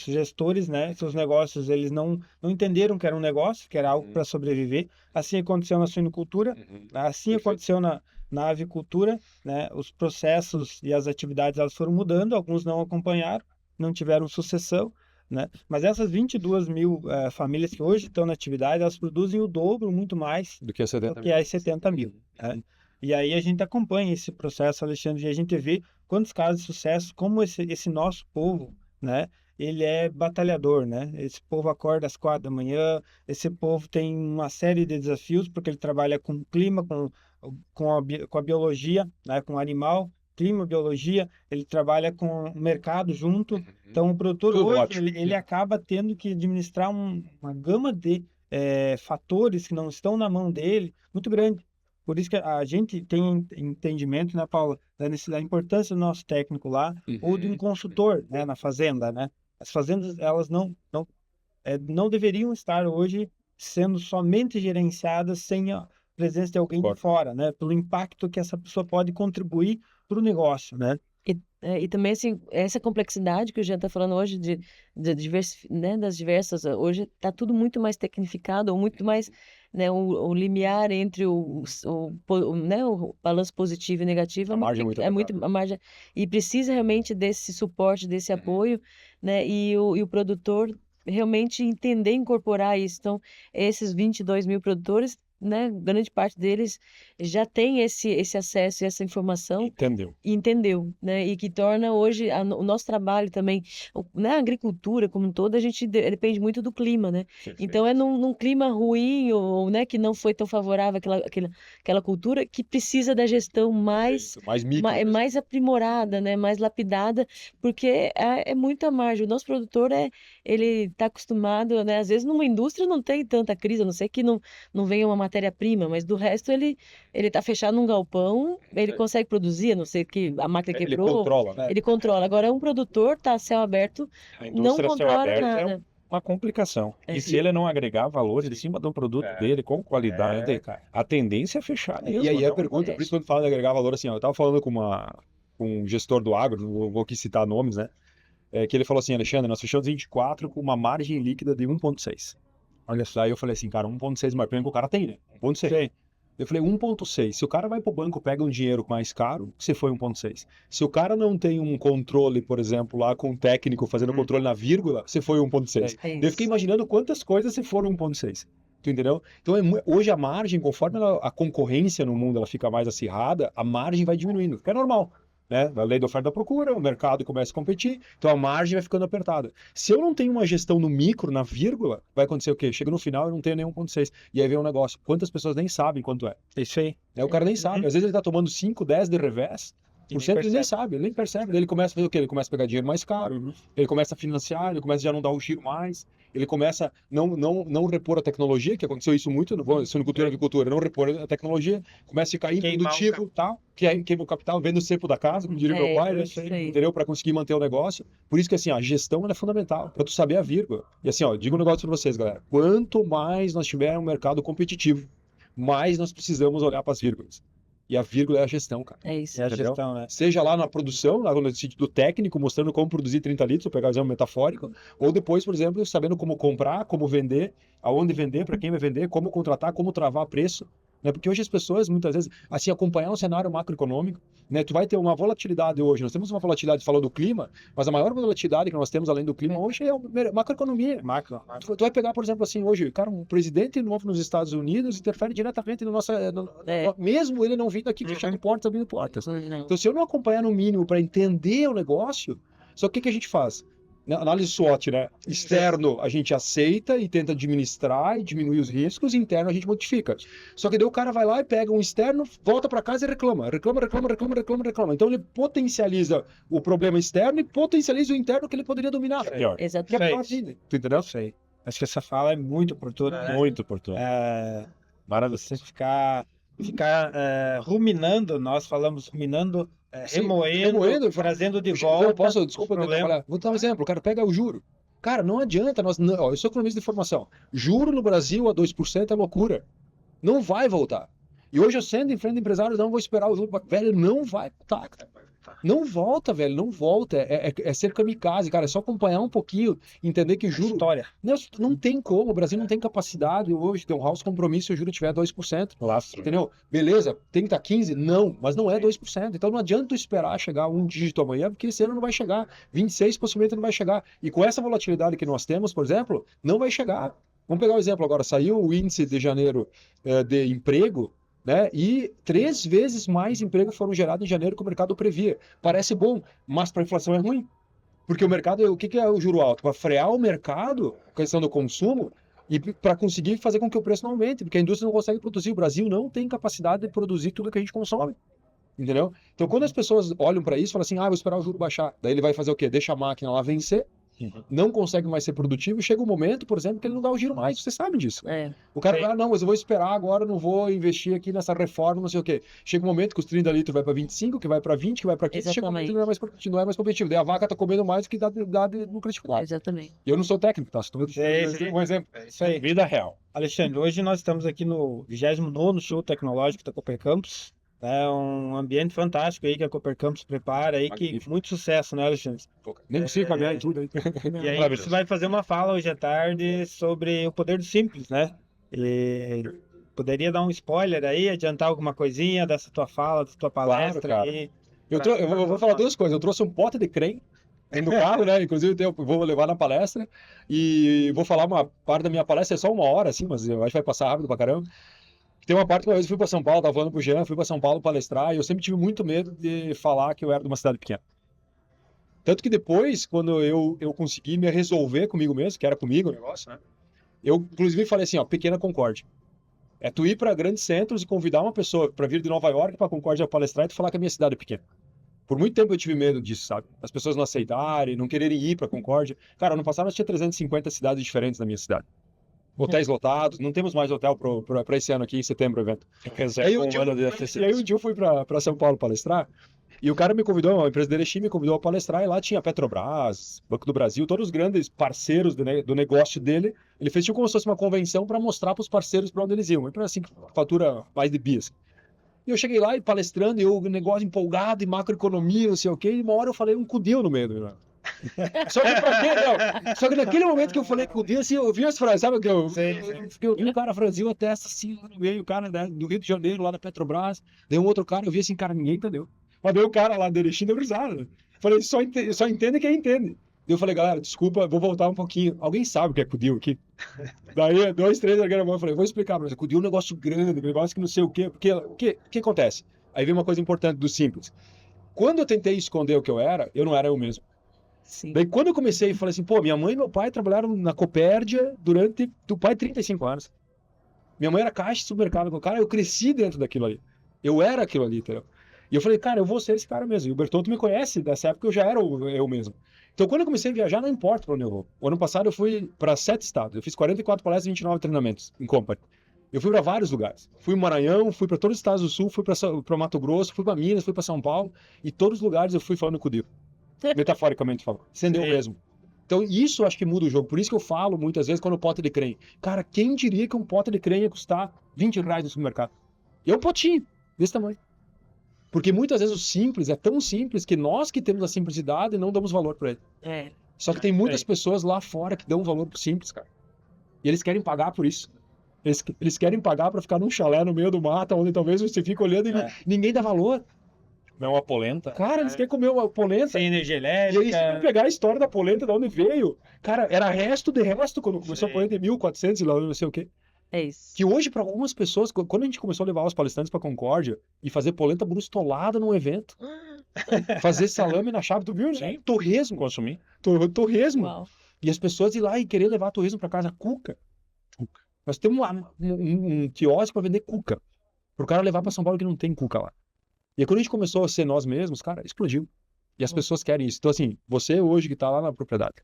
gestores, né, seus negócios, eles não entenderam que era um negócio, que era algo para sobreviver. Assim aconteceu na suinocultura, assim aconteceu na avicultura, né, os processos e as atividades, elas foram mudando, alguns não acompanharam, não tiveram sucessão, né, mas essas 22 mil famílias que hoje estão na atividade, elas produzem o dobro, muito mais do que as 70 do que as 70 mil. Né? E aí a gente acompanha esse processo, Alexandre, e a gente vê quantos casos de sucesso, como esse nosso povo, né? Ele é batalhador, né? Esse povo acorda às 4 da manhã, esse povo tem uma série de desafios, porque ele trabalha com o clima, com a biologia, né? Com o animal, clima, biologia, ele trabalha com o mercado junto. Então, o produtor hoje, ele acaba tendo que administrar uma gama de fatores que não estão na mão dele, muito grande. Por isso que a gente tem entendimento, né, Paula, da importância do nosso técnico lá, ou de um consultor, né, na fazenda, né? As fazendas, elas não deveriam estar hoje sendo somente gerenciadas sem a presença de alguém de fora, né? Pelo impacto que essa pessoa pode contribuir para o negócio, né? E também, assim, essa complexidade que o Jean está falando hoje né, das diversas... Hoje está tudo muito mais tecnificado, ou muito mais... Né, o limiar entre né, o balanço positivo e negativo a margem é muito a margem, e precisa realmente desse suporte, desse apoio, né, e o produtor realmente entender, incorporar isso. Então, esses 22 mil produtores, né, grande parte deles já tem esse acesso e essa informação. Entendeu, né, e que torna hoje o nosso trabalho também, na agricultura como um todo, a gente depende muito do clima, né? Então é num clima ruim ou, né, que não foi tão favorável aquela cultura, que precisa da gestão mais aprimorada, né, mais lapidada, porque é muita margem. O nosso produtor ele está acostumado, né, às vezes numa indústria não tem tanta crise, a não ser que não venha uma matéria-prima, mas do resto ele está fechado num galpão, ele consegue produzir, a não ser que a máquina quebrou. Ele controla, né? Ele controla. Agora, um produtor está a céu aberto, não controla nada. É uma complicação. E se ele não agregar valor em cima do produto dele, com qualidade, a tendência é fechar mesmo. E aí a pergunta, por isso quando fala de agregar valor, assim, ó, eu estava falando com um gestor do agro, não vou aqui citar nomes, né? Que ele falou assim, Alexandre, nós fechamos 24 com uma margem líquida de 1,6. Olha só, aí eu falei assim, cara, 1,6 mais prêmio que o cara tem, né? 1,6. Eu falei, 1,6. Se o cara vai pro banco, pega um dinheiro mais caro, você foi 1,6. Se o cara não tem um controle, por exemplo, lá com um técnico fazendo controle na vírgula, você foi 1,6. Eu fiquei imaginando quantas coisas você foram 1,6. Tu entendeu? Então, hoje a margem, conforme a concorrência no mundo ela fica mais acirrada, a margem vai diminuindo, que é normal. Né? A lei da oferta e da procura, o mercado começa a competir, então a margem vai ficando apertada. Se eu não tenho uma gestão no micro, na vírgula, vai acontecer o quê? Chega no final e não tenho nenhum 1,6. E aí vem um negócio. Quantas pessoas nem sabem quanto é? Isso aí. O cara nem sabe. Às vezes ele tá tomando 5, 10 de revés, ele nem sabe, ele nem percebe. Daí ele começa a fazer o quê? Ele começa a pegar dinheiro mais caro, ele começa a financiar, ele começa a já não dar o giro mais, ele começa a não repor a tecnologia, que aconteceu isso muito no suinocultura e avicultura, não repor a tecnologia, começa a ficar improdutivo, queima o capital, vende o cepo da casa, como diria meu pai, entendeu? Para conseguir manter o negócio. Por isso que assim, a gestão ela é fundamental, para tu saber a vírgula. E assim, ó, digo um negócio para vocês, galera. Quanto mais nós tivermos um mercado competitivo, mais nós precisamos olhar para as vírgulas. E a vírgula é a gestão, cara. É isso. É a Entendeu? gestão, né? Seja lá na produção, lá no sentido técnico, mostrando como produzir 30 litros, vou pegar o exemplo metafórico, ou depois, por exemplo, sabendo como comprar, como vender, aonde vender, para quem vai vender, como contratar, como travar preço, né? Porque hoje as pessoas, muitas vezes, assim, acompanhar um cenário macroeconômico, né? Tu vai ter uma volatilidade hoje, nós temos uma volatilidade, falou do clima, mas a maior volatilidade que nós temos além do clima hoje é a macroeconomia. Macro. Tu vai pegar, por exemplo, assim, hoje, cara, um presidente novo nos Estados Unidos interfere diretamente no nosso... mesmo ele não vindo aqui fechando portas, abrindo portas. Então, se eu não acompanhar no mínimo para entender o negócio, só que a gente faz? Análise SWOT, né? Externo, a gente aceita e tenta administrar e diminuir os riscos, interno a gente modifica. Só que daí o cara vai lá e pega um externo, volta para casa e reclama. Então ele potencializa o problema externo e potencializa o interno que ele poderia dominar. Pior. Que é Exatamente. pior ainda. Tu entendeu? Sei. Acho que essa fala é muito oportuna, né? Muito oportuno. Maravilhoso. Você ficar ruminando, nós falamos ruminando, Sim, remoendo, trazendo de volta. Não posso, desculpa, o problema. vou dar um exemplo. O cara pega o juro. Cara, não adianta. Ó, eu sou economista de formação. Juro no Brasil a 2% é loucura. Não vai voltar. E hoje eu sendo em frente de empresário, não vou esperar o juro. Velho, não vai voltar, cara. Não volta, velho, não volta. É ser kamikaze, cara. É só acompanhar um pouquinho, entender que o juro. História. Não tem como. O Brasil não tem capacidade hoje de honrar os compromissos se o juro tiver 2%. Lastro. Entendeu? Beleza, tem que estar 15%? Não, mas não é 2%. Então não adianta tu esperar chegar um dígito amanhã, porque esse ano não vai chegar. 26% possivelmente não vai chegar. E com essa volatilidade que nós temos, por exemplo, não vai chegar. Vamos pegar um exemplo agora. Saiu o índice de janeiro de emprego, né? E 3 vezes mais emprego foram gerados em janeiro que o mercado previa. Parece bom, mas para a inflação é ruim. Porque o mercado, o que é o juro alto? Para frear o mercado, a questão do consumo, e para conseguir fazer com que o preço não aumente, porque a indústria não consegue produzir. O Brasil não tem capacidade de produzir tudo que a gente consome. Entendeu? Então, quando as pessoas olham para isso, falam assim, vou esperar o juro baixar. Daí ele vai fazer o quê? Deixa a máquina lá vencer, não consegue mais ser produtivo, e chega um momento, por exemplo, que ele não dá o giro mais. Você sabe disso. O cara fala, não, mas eu vou esperar agora, não vou investir aqui nessa reforma, não sei o quê. Chega um momento que os 30 litros vai para 25, que vai para 20, que vai para 15, chega um momento que não é mais competitivo. Daí a vaca tá comendo mais do que dá de lucratividade. Exatamente. E eu não sou técnico, tá? Estou Sim. um exemplo. Isso aí. Vida real. Alexandre, hoje nós estamos aqui no 29º Show Tecnológico da Cooper Campus. É um ambiente fantástico aí que a Cooper Campus prepara aí, que Magnífico. muito sucesso, né, Alexandre? Nem consigo caminhar em tudo aí. E aí você vai fazer uma fala hoje à tarde sobre o poder do simples, né? E poderia dar um spoiler aí, adiantar alguma coisinha dessa tua fala, da tua palestra cara. aí? Eu vou falar 2 coisas. Eu trouxe um pote de creme no carro, né? Inclusive eu vou levar na palestra e vou falar uma parte da minha palestra, é só 1 hora, assim, mas eu acho que vai passar rápido pra caramba. Tem uma parte que uma vez eu fui para São Paulo, tava falando pro Jean, fui para São Paulo palestrar e eu sempre tive muito medo de falar que eu era de uma cidade pequena. Tanto que depois, quando eu consegui me resolver comigo mesmo, que era comigo o negócio, né? Eu, inclusive, falei assim, ó, pequena Concórdia. É tu ir para grandes centros e convidar uma pessoa para vir de Nova York para Concórdia palestrar e tu falar que a minha cidade é pequena. Por muito tempo eu tive medo disso, sabe? As pessoas não aceitarem, não quererem ir para Concórdia. Cara, ano passado nós tinha 350 cidades diferentes na minha cidade. Hotéis lotados, não temos mais hotel para esse ano aqui, em setembro, o evento. Reserva um ano de E aí um dia eu fui para São Paulo palestrar, e o cara me convidou, a empresa de Erechim me convidou a palestrar, e lá tinha Petrobras, Banco do Brasil, todos os grandes parceiros do negócio dele. Ele fez tipo como se fosse uma convenção para mostrar para os parceiros para onde eles iam. Uma empresa assim, que fatura mais de bi. E eu cheguei lá e palestrando, e o negócio empolgado, e macroeconomia, não sei o quê, e uma hora eu falei um cudeu no meio, né? Só que pra quê? Não. Só que naquele momento que eu falei com o Deus, assim, eu vi as frases, sabe o que eu vi um cara franziu a testa assim, no meio, o cara, né, do Rio de Janeiro, lá da Petrobras, daí um outro cara, eu vi assim, cara, ninguém entendeu. Mas daí o cara lá do Erechim deu risada, né? Falei, só entende quem entende. Daí eu falei, galera, desculpa, vou voltar um pouquinho. Alguém sabe o que é CUDIL aqui? Daí, 2, 3, eu falei, vou explicar pra você. CUDIL é um negócio grande, um negócio que não sei o quê. Porque o que acontece? Aí vem uma coisa importante do simples. Quando eu tentei esconder o que eu era, eu não era eu mesmo. Sim. Daí quando eu comecei, falei assim, pô, minha mãe e meu pai trabalharam na Copérdia durante, do pai, 35 anos. Minha mãe era caixa de supermercado. Cara, eu cresci dentro daquilo ali. Eu era aquilo ali, entendeu? E eu falei, cara, eu vou ser esse cara mesmo. E o Bertotto me conhece, dessa época eu já era eu mesmo. Então, quando eu comecei a viajar, não importa para onde eu vou. O ano passado eu fui para 7 estados. Eu fiz 44 palestras e 29 treinamentos em company. Eu fui para vários lugares. Fui no Maranhão, fui para todos os estados do Sul, fui para Mato Grosso, fui para Minas, fui para São Paulo. E todos os lugares eu fui falando com o Dio. Metaforicamente falando. Sendo eu mesmo. Então, isso eu acho que muda o jogo. Por isso que eu falo muitas vezes quando o pote de creme. Cara, quem diria que um pote de creme ia custar R$20 no supermercado? E é um potinho desse tamanho. Porque muitas vezes o simples é tão simples que nós que temos a simplicidade não damos valor para ele. É. Só que tem muitas pessoas lá fora que dão valor pro simples, cara. E eles querem pagar por isso. Eles querem pagar para ficar num chalé no meio do mato, onde talvez você fique olhando e ninguém dá valor. Não uma polenta. Cara, eles querem comer uma polenta. Sem energia E aí, se elétrica. tu pegar a história da polenta, de onde veio, cara, era resto de resto quando começou a polenta em 1400 e lá não sei o quê. É isso. Que hoje, para algumas pessoas, quando a gente começou a levar os palestrantes para Concórdia e fazer polenta brustolada num evento, fazer salame na chave, tu viu? Sim. Torresmo. Consumir. Torresmo. Uau. E as pessoas ir lá e querer levar torresmo para casa, cuca. Nós temos um quiosque para vender cuca. Pro cara levar para São Paulo que não tem cuca lá. E aí, quando a gente começou a ser nós mesmos, cara, explodiu. E as pessoas querem isso. Então, assim, você hoje que tá lá na propriedade,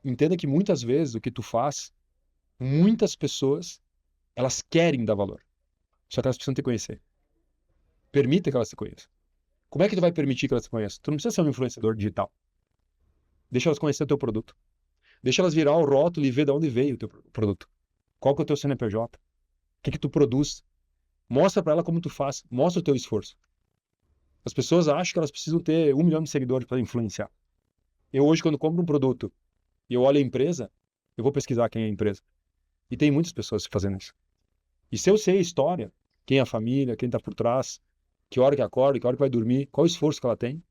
entenda que muitas vezes o que tu faz, muitas pessoas, elas querem dar valor. Só que elas precisam te conhecer. Permita que elas te conheçam. Como é que tu vai permitir que elas te conheçam? Tu não precisa ser um influenciador digital. Deixa elas conhecer o teu produto. Deixa elas virar o rótulo e ver de onde veio o teu produto. Qual que é o teu CNPJ? O que tu produz? Mostra para ela como tu faz. Mostra o teu esforço. As pessoas acham que elas precisam ter 1 milhão de seguidores para influenciar. Eu hoje, quando compro um produto e eu olho a empresa, eu vou pesquisar quem é a empresa. E tem muitas pessoas fazendo isso. E se eu sei a história, quem é a família, quem está por trás, que hora que acorda, que hora que vai dormir, qual o esforço que ela tem,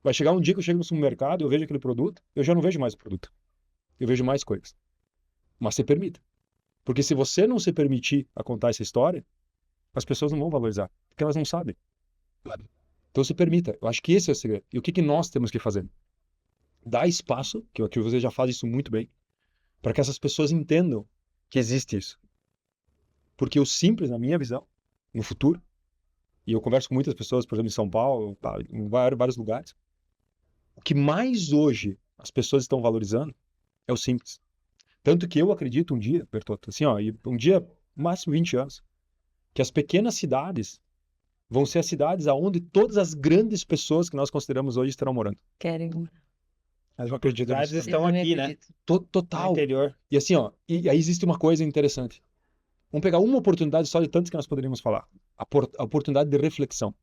vai chegar um dia que eu chego no supermercado, eu vejo aquele produto, eu já não vejo mais o produto. Eu vejo mais coisas. Mas se permita. Porque se você não se permitir a contar essa história, as pessoas não vão valorizar, porque elas não sabem. Então se permita. Eu acho que esse é o segredo. E o que nós temos que fazer? Dar espaço, que você já faz isso muito bem, para que essas pessoas entendam que existe isso. Porque o simples, na minha visão, no futuro, e eu converso com muitas pessoas, por exemplo, em São Paulo, em vários lugares, o que mais hoje as pessoas estão valorizando é o simples. Tanto que eu acredito um dia, Bertotto, assim, ó, um dia, máximo 20 anos, que as pequenas cidades vão ser as cidades aonde todas as grandes pessoas que nós consideramos hoje estarão morando. Querem. As oportunidades estão também aqui, né? acredito. No Total. interior. E assim, ó, e aí existe uma coisa interessante. Vamos pegar uma oportunidade só de tantas que nós poderíamos falar. A oportunidade de reflexão.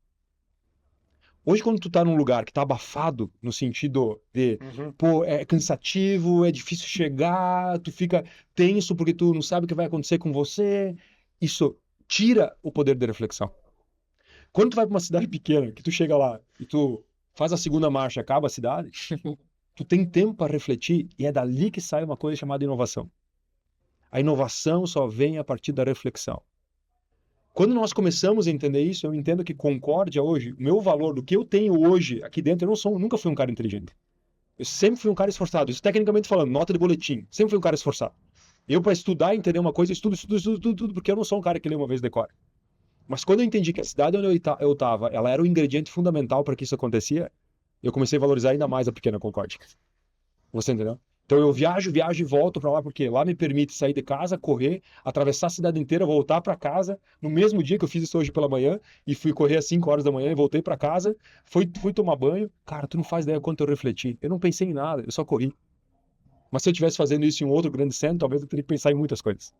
Hoje, quando tu tá num lugar que tá abafado, no sentido de, pô, é cansativo, é difícil chegar, tu fica tenso porque tu não sabe o que vai acontecer com você, isso tira o poder de reflexão. Quando tu vai pra uma cidade pequena, que tu chega lá e tu faz a segunda marcha e acaba a cidade, tu tem tempo para refletir e é dali que sai uma coisa chamada inovação. A inovação só vem a partir da reflexão. Quando nós começamos a entender isso, eu entendo que Concórdia hoje, o meu valor do que eu tenho hoje aqui dentro, nunca fui um cara inteligente. Eu sempre fui um cara esforçado. Isso tecnicamente falando, nota de boletim. Sempre fui um cara esforçado. Eu, para estudar e entender uma coisa, estudo, porque eu não sou um cara que lê uma vez e decora. Mas quando eu entendi que a cidade onde eu estava, ela era o ingrediente fundamental para que isso acontecia, eu comecei a valorizar ainda mais a pequena Concórdia. Você entendeu? Então eu viajo e volto para lá, porque lá me permite sair de casa, correr, atravessar a cidade inteira, voltar para casa, no mesmo dia que eu fiz isso hoje pela manhã, e fui correr às 5 horas da manhã e voltei para casa, fui tomar banho. Cara, tu não faz ideia quanto eu refleti. Eu não pensei em nada, eu só corri. Mas se eu estivesse fazendo isso em um outro grande centro, talvez eu teria que pensar em muitas coisas,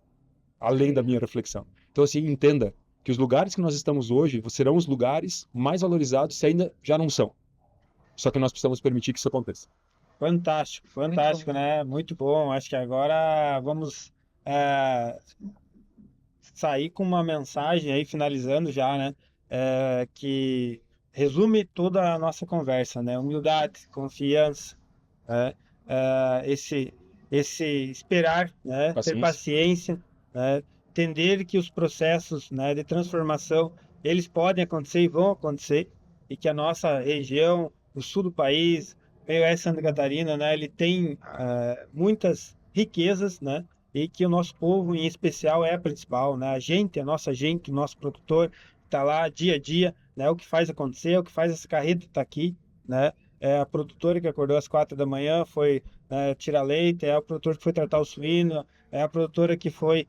além da minha reflexão. Então assim, entenda que os lugares que nós estamos hoje serão os lugares mais valorizados, se ainda já não são. Só que nós precisamos permitir que isso aconteça. Fantástico, fantástico, né? Muito bom. Acho que agora vamos sair com uma mensagem aí, finalizando já, né? Que resume toda a nossa conversa, né? Humildade, confiança, né? Esse esperar, né? Ter paciência, né? Entender que os processos, né, de transformação, eles podem acontecer e vão acontecer, e que a nossa região, o sul do país, meio oeste de Santa Catarina, né, ele tem muitas riquezas, né, e que o nosso povo, em especial, é a principal, né, a nossa gente, o nosso produtor, está lá dia a dia, né, é o que faz acontecer, é o que faz essa carreta estar aqui, né, é a produtora que acordou às 4 da manhã, foi tirar leite, é a produtora que foi tratar o suíno, é a produtora que foi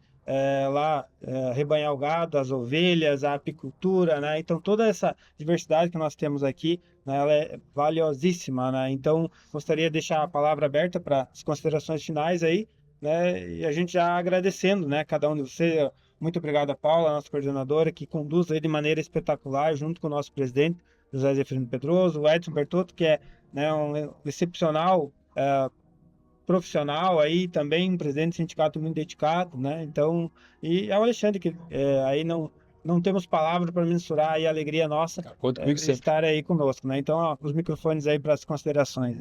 lá rebanhar o gado, as ovelhas, a apicultura, né? Então toda essa diversidade que nós temos aqui, né, ela é valiosíssima, né? Então gostaria de deixar a palavra aberta para as considerações finais aí, né? E a gente já agradecendo, né? Cada um de vocês, Muito obrigado a Paula, nossa coordenadora, que conduz aí de maneira espetacular, junto com o nosso presidente, José Zeferino Pedroso, o Edson Bertotto, que é, né, um excepcional profissional aí, também um presidente de sindicato muito dedicado, né? Então, e é o Alexandre, que aí não temos palavras para mensurar aí a alegria nossa Conta comigo de sempre. estar aí conosco, né? Então, ó, os microfones aí para as considerações.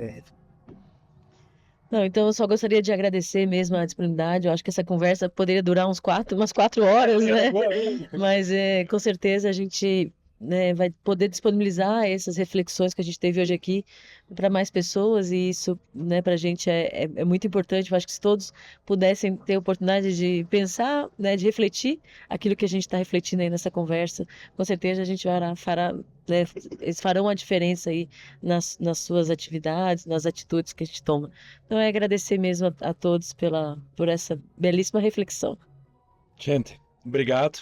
Não, então eu só gostaria de agradecer mesmo a disponibilidade. Eu acho que essa conversa poderia durar umas 4 horas, né? Mas com certeza a gente, né, vai poder disponibilizar essas reflexões que a gente teve hoje aqui para mais pessoas, e isso, né, para a gente é muito importante. Eu acho que se todos pudessem ter a oportunidade de pensar, né, de refletir aquilo que a gente está refletindo aí nessa conversa, com certeza a gente fará, né, eles farão a diferença aí nas suas atividades, nas atitudes que a gente toma. Então, é agradecer mesmo a todos por essa belíssima reflexão. Gente, obrigado.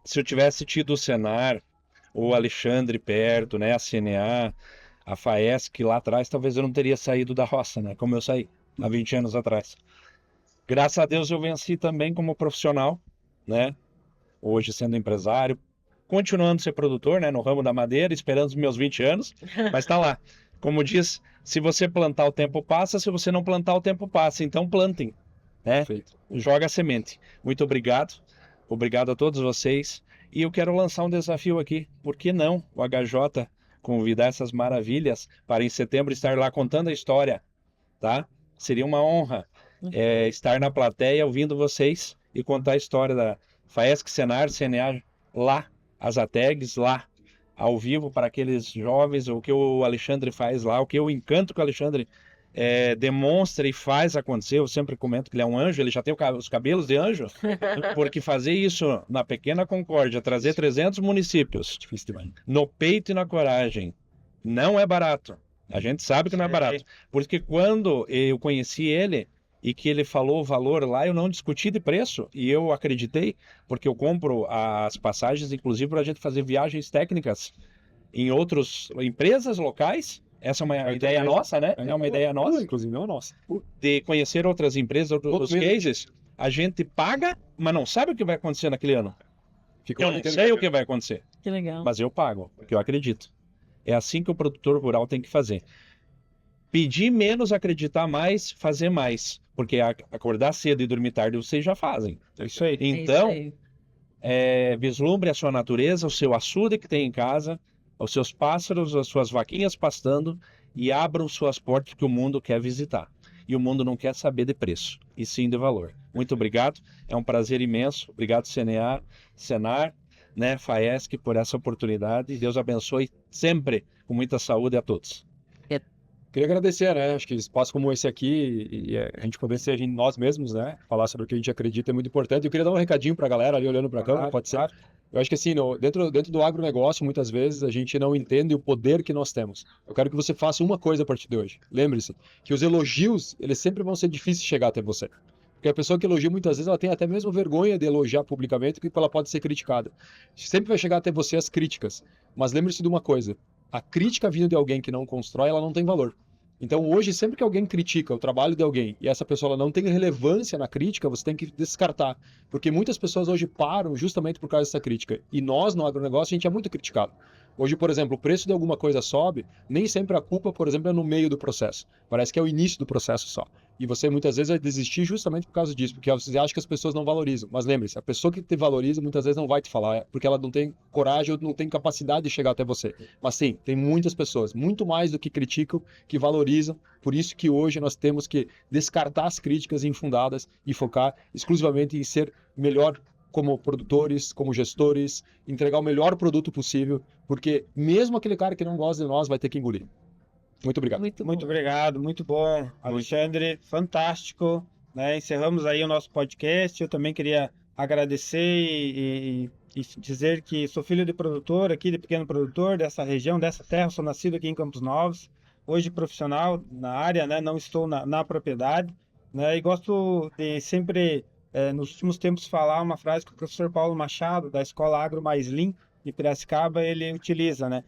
Se eu tivesse tido o Senar, o Alexandre perto, né, a CNA, a FAESC lá atrás, talvez eu não teria saído da roça, né, como eu saí há 20 anos atrás. Graças a Deus eu venci também como profissional, né, hoje sendo empresário, continuando a ser produtor, né, no ramo da madeira, esperando os meus 20 anos, mas tá lá. Como diz, se você plantar o tempo passa, se você não plantar o tempo passa, então plantem, né? Perfeito. Joga a semente. Muito obrigado. Obrigado a todos vocês. E eu quero lançar um desafio aqui. Por que não o HJ convidar essas maravilhas para em setembro estar lá contando a história, tá? Seria uma honra estar na plateia ouvindo vocês e contar a história da FAESC, Senar, CNA lá, as ATEGs lá, ao vivo para aqueles jovens, o que o Alexandre faz lá, o que o encanto que o Alexandre demonstra e faz acontecer. Eu sempre comento que ele é um anjo, ele já tem os cabelos de anjo, porque fazer isso na pequena Concórdia, trazer 300 municípios Difícil demais. no peito e na coragem, não é barato. A gente sabe que não é barato. Porque quando eu conheci ele e que ele falou o valor lá, eu não discuti de preço e eu acreditei, porque eu compro as passagens, inclusive, para a gente fazer viagens técnicas em outras empresas locais. Essa é uma ideia nossa, né? É uma ideia nossa. Inclusive, não nossa. De conhecer outras empresas, outros cases. A gente paga, mas não sabe o que vai acontecer naquele ano. Eu não sei o que vai acontecer, Que legal. mas eu pago, porque eu acredito. É assim que o produtor rural tem que fazer. Pedir menos, acreditar mais, fazer mais. Porque acordar cedo e dormir tarde vocês já fazem. É isso aí. Então, É isso aí. vislumbre a sua natureza, o seu açude que tem em casa, os seus pássaros, as suas vaquinhas pastando, e abram suas portas que o mundo quer visitar. E o mundo não quer saber de preço, e sim de valor. Muito obrigado, é um prazer imenso. Obrigado, CNA, Senar, né, FAESC, por essa oportunidade. Deus abençoe sempre, com muita saúde a todos. Queria agradecer, né? Acho que espaço como esse aqui e a gente poder ser nós mesmos, né? Falar sobre o que a gente acredita é muito importante. Eu queria dar um recadinho para a galera ali olhando para a câmera, pode ser? Claro. Eu acho que assim, dentro do agronegócio, muitas vezes a gente não entende o poder que nós temos. Eu quero que você faça uma coisa a partir de hoje. Lembre-se que os elogios, eles sempre vão ser difíceis de chegar até você. Porque a pessoa que elogia, muitas vezes, ela tem até mesmo vergonha de elogiar publicamente, porque ela pode ser criticada. Sempre vai chegar até você as críticas. Mas lembre-se de uma coisa. A crítica vindo de alguém que não constrói, ela não tem valor. Então, hoje, sempre que alguém critica o trabalho de alguém e essa pessoa ela não tem relevância na crítica, você tem que descartar. Porque muitas pessoas hoje param justamente por causa dessa crítica. E nós, no agronegócio, a gente é muito criticado. Hoje, por exemplo, o preço de alguma coisa sobe, nem sempre a culpa, por exemplo, é no meio do processo. Parece que é o início do processo só. E você, muitas vezes, vai desistir justamente por causa disso, porque você acha que as pessoas não valorizam. Mas lembre-se, a pessoa que te valoriza, muitas vezes não vai te falar, porque ela não tem coragem ou não tem capacidade de chegar até você. Mas sim, tem muitas pessoas, muito mais do que criticam, que valorizam. Por isso que hoje nós temos que descartar as críticas infundadas e focar exclusivamente em ser melhor como produtores, como gestores, entregar o melhor produto possível, porque mesmo aquele cara que não gosta de nós vai ter que engolir. Muito obrigado. Muito Muito bom. obrigado, muito bom, Alexandre, fantástico, né? Encerramos aí o nosso podcast. Eu também queria agradecer e dizer que sou filho de produtor aqui, de pequeno produtor dessa região, dessa terra. Sou nascido aqui em Campos Novos, hoje profissional na área, né? Não estou na propriedade, né? E gosto de sempre, nos últimos tempos, falar uma frase que o professor Paulo Machado, da Escola Agro Mais Lean de Piracicaba, ele utiliza, né?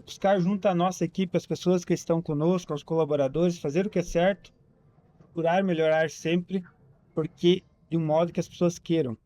Buscar junto à nossa equipe as pessoas que estão conosco, aos colaboradores, fazer o que é certo, procurar melhorar sempre, porque de um modo que as pessoas queiram.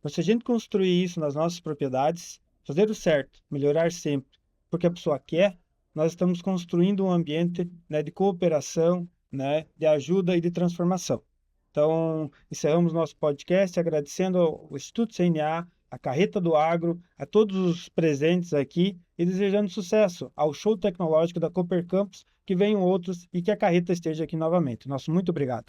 Se a gente construir isso nas nossas propriedades, fazer o certo, melhorar sempre, porque a pessoa quer, nós estamos construindo um ambiente, né, de cooperação, né, de ajuda e de transformação. Então, encerramos nosso podcast agradecendo ao Instituto CNA, a Carreta do Agro, a todos os presentes aqui e desejando sucesso ao show tecnológico da Cooper Campus, que venham outros e que a Carreta esteja aqui novamente. Nosso muito obrigado.